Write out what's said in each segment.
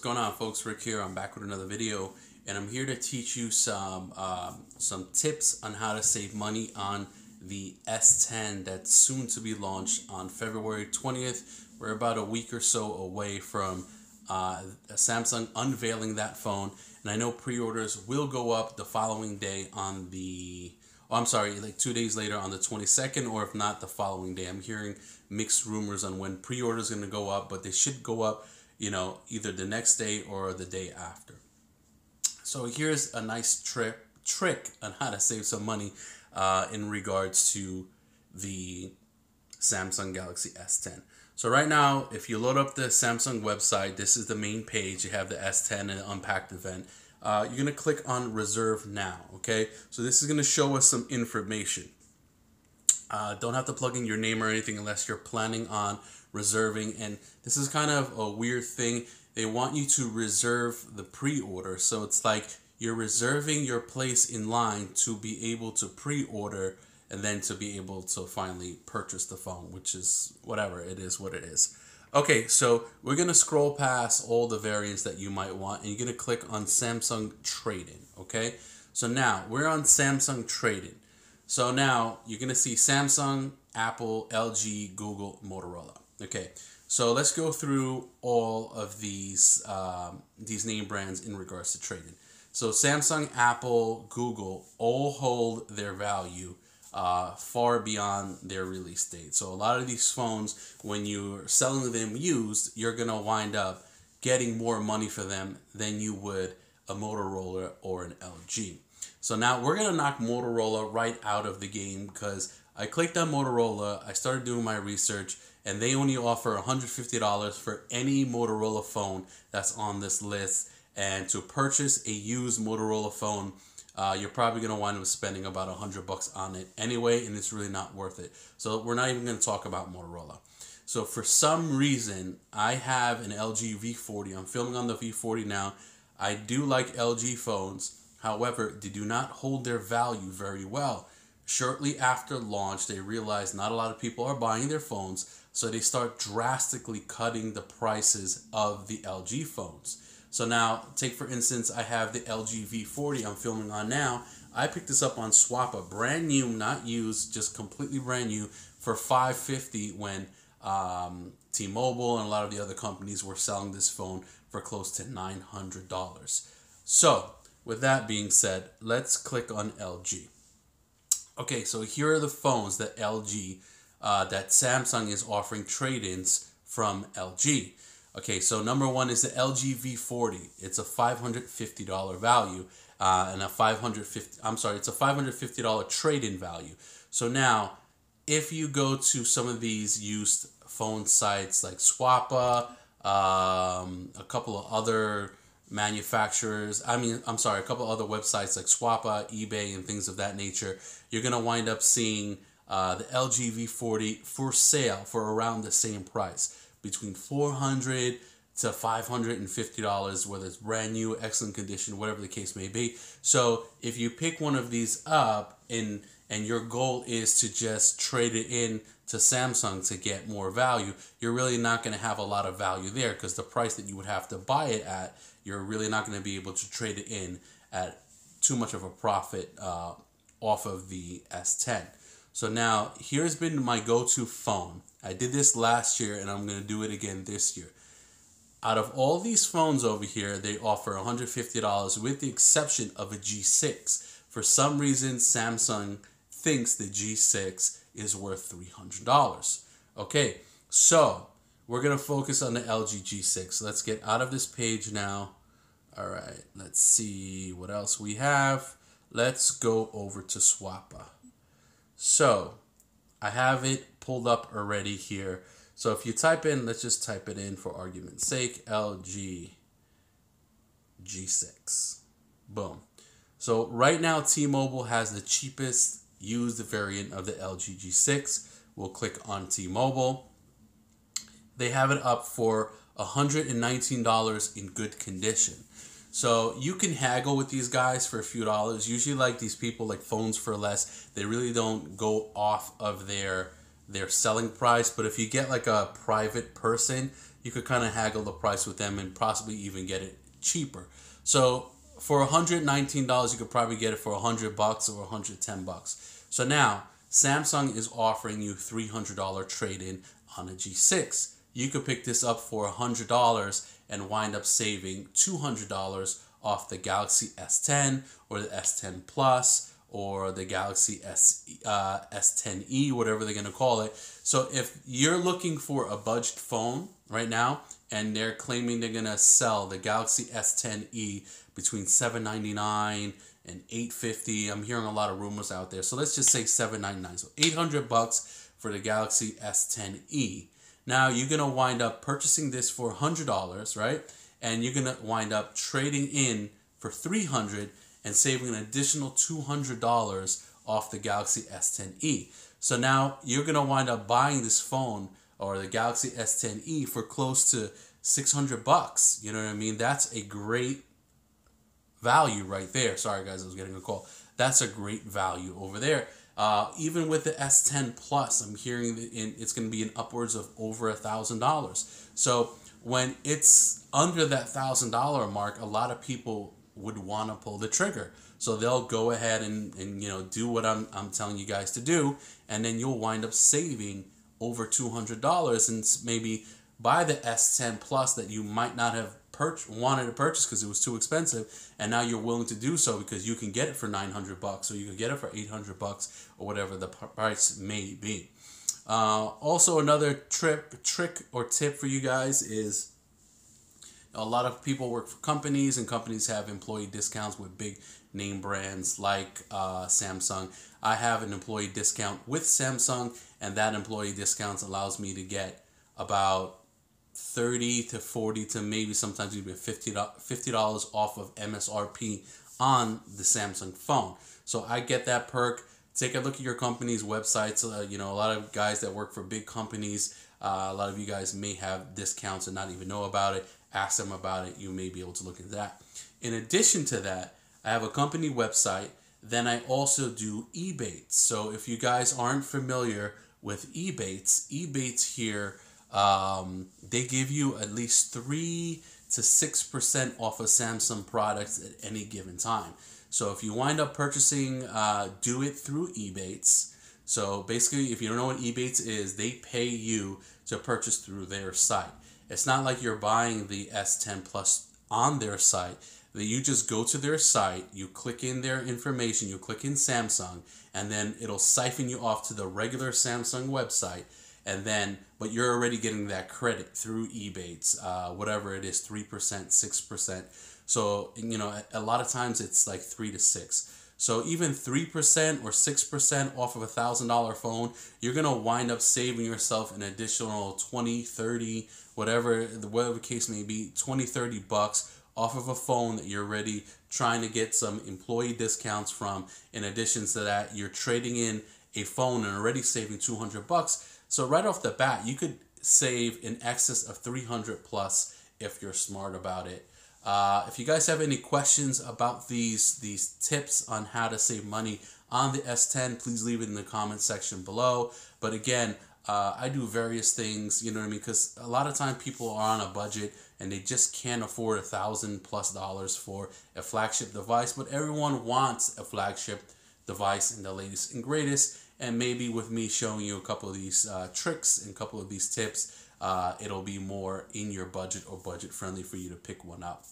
going on, folks? Rick here. I'm back with another video, and I'm here to teach you some tips on how to save money on the S10 that's soon to be launched on February 20th. We're about a week or so away from Samsung unveiling that phone, and I know pre-orders will go up the following day on the like 2 days later on the 22nd, or if not, the following day. I'm hearing mixed rumors on when pre-orders are going to go up, but they should go up, either the next day or the day after. So here's a nice trick on how to save some money in regards to the Samsung Galaxy S10. So right now, if you load up the Samsung website, this is the main page. You have the S10 and Unpacked event. You're going to click on Reserve Now, okay? So this is going to show us some information. Don't have to plug in your name or anything unless you're planning on reserving. And this is kind of a weird thing. They want you to reserve the pre-order. So it's like you're reserving your place in line to be able to pre-order and then to be able to finally purchase the phone, which is whatever. It is what it is. Okay, so we're going to scroll past all the variants that you might want, and you're going to click on Samsung Trade-in, okay? So now, we're on Samsung Trade-in. So now, you're going to see Samsung, Apple, LG, Google, Motorola. Okay, so let's go through all of these name brands in regards to trade-in. So Samsung, Apple, Google all hold their value far beyond their release date. So a lot of these phones, when you're selling them used, you're going to wind up getting more money for them than you would a Motorola or an LG. So now we're going to knock Motorola right out of the game because I clicked on Motorola, I started doing my research, and they only offer $150 for any Motorola phone that's on this list. And to purchase a used Motorola phone, you're probably going to wind up spending about $100 on it anyway, and it's really not worth it. So we're not even going to talk about Motorola. So for some reason, I have an LG V40. I'm filming on the V40 now. I do like LG phones. However, they do not hold their value very well. Shortly after launch, they realize not a lot of people are buying their phones, so they start drastically cutting the prices of the LG phones. So now, take for instance, I have the LG V40 I'm filming on now. I picked this up on Swappa, brand new, not used, just completely brand new, for $550 when T-Mobile and a lot of the other companies were selling this phone for close to $900. So, with that being said, let's click on LG. Okay, so here are the phones that that Samsung is offering trade-ins from LG. Okay, so number one is the LG V40. It's a $550 value and it's a $550 trade-in value. So now, if you go to some of these used phone sites like Swappa, a couple of other manufacturers, a couple of other websites like Swappa, eBay, and things of that nature, you're going to wind up seeing the LG V40 for sale for around the same price, between $400 to $550, whether it's brand new, excellent condition, whatever the case may be. So if you pick one of these up and your goal is to just trade it in to Samsung to get more value, you're really not going to have a lot of value there because the price that you would have to buy it at, you're really not going to be able to trade it in at too much of a profit off of the S10. So now, here's been my go-to phone. I did this last year, and I'm going to do it again this year. Out of all these phones over here, they offer $150 with the exception of a G6. For some reason, Samsung thinks the G6 is worth $300. Okay, so we're going to focus on the LG G6. Let's get out of this page now. All right, let's see what else we have. Let's go over to Swappa. So, I have it pulled up already here. So if you type in, let's just type it in for argument's sake, LG G6. Boom. So right now, T-Mobile has the cheapest used variant of the LG G6. We'll click on T-Mobile. They have it up for $119 in good condition. So you can haggle with these guys for a few dollars. Usually, like these people, like Phones for Less, they really don't go off of their their selling price. But if you get like a private person, you could kind of haggle the price with them and possibly even get it cheaper. So for $119, you could probably get it for $100 or $110. So now Samsung is offering you $300 trade-in on a G6. You could pick this up for $100 and wind up saving $200 off the Galaxy S10 or the S10 Plus or the Galaxy S10e, whatever they're going to call it. So if you're looking for a budget phone right now and they're claiming they're going to sell the Galaxy S10e between $799 and $850, I'm hearing a lot of rumors out there. So let's just say $799. So $800 for the Galaxy S10e. Now you're going to wind up purchasing this for $100, right? And you're going to wind up trading in for $300 and saving an additional $200 off the Galaxy S10e. So now you're going to wind up buying this phone or the Galaxy S10e for close to $600. You know what I mean? That's a great value right there. Sorry guys, I was getting a call. That's a great value over there. Even with the S10 Plus, I'm hearing that it's going to be in upwards of over $1,000. So when it's under that $1,000 mark, a lot of people would want to pull the trigger. So they'll go ahead and do what I'm telling you guys to do, and then you'll wind up saving over $200 and maybe buy the S10 Plus that you might not have wanted to purchase because it was too expensive, and now you're willing to do so because you can get it for $900 or you can get it for $800 or whatever the price may be. Also, another trick or tip for you guys is a lot of people work for companies, and companies have employee discounts with big name brands like Samsung. I have an employee discount with Samsung, and that employee discount allows me to get about $30 to $40 to maybe sometimes even $50 off of MSRP on the Samsung phone. So I get that perk. Take a look at your company's websites. A lot of guys that work for big companies, a lot of you guys may have discounts and not even know about it. Ask them about it. You may be able to look at that. In addition to that, I have a company website. Then I also do Ebates. So if you guys aren't familiar with Ebates here, they give you at least 3 to 6% off of Samsung products at any given time. So if you wind up purchasing, do it through Ebates. So basically, if you don't know what Ebates is, they pay you to purchase through their site. It's not like you're buying the S10 Plus on their site. That you just go to their site, you click in their information, you click in Samsung, and then it'll siphon you off to the regular Samsung website. And then, but you're already getting that credit through Ebates, whatever it is, 3%, 6%. So, a lot of times it's like 3 to 6. So even 3% or 6% off of $1,000 phone, you're going to wind up saving yourself an additional 20, 30, whatever the case may be, 20, 30 bucks off of a phone that you're already trying to get some employee discounts from. In addition to that, you're trading in a phone and already saving $200. So right off the bat, you could save in excess of 300 plus if you're smart about it. If you guys have any questions about these tips on how to save money on the S10, please leave it in the comment section below. But again, I do various things, you know what I mean? Because a lot of time people are on a budget and they just can't afford $1,000+ for a flagship device. But everyone wants a flagship device and the latest and greatest. And maybe with me showing you a couple of these tricks and a couple of these tips, it'll be more in your budget or budget friendly for you to pick one up.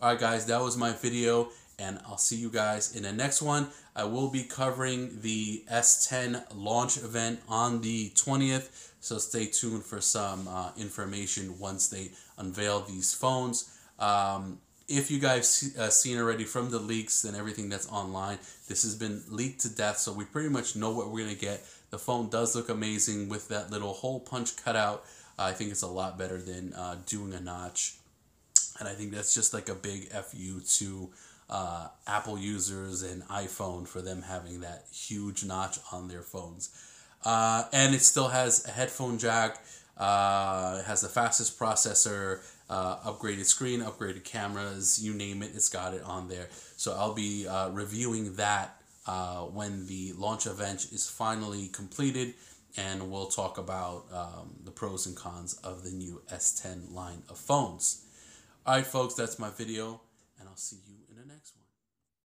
Alright guys, that was my video, and I'll see you guys in the next one. I will be covering the S10 launch event on the 20th, so stay tuned for some information once they unveil these phones. If you guys seen already from the leaks and everything that's online, this has been leaked to death, so we pretty much know what we're going to get. The phone does look amazing with that little hole punch cutout. I think it's a lot better than doing a notch. And I think that's just like a big FU to Apple users and iPhone for them having that huge notch on their phones. And it still has a headphone jack, it has the fastest processor, upgraded screen, upgraded cameras, you name it, it's got it on there. So I'll be reviewing that when the launch event is finally completed and we'll talk about the pros and cons of the new S10 line of phones. All right, folks, that's my video, and I'll see you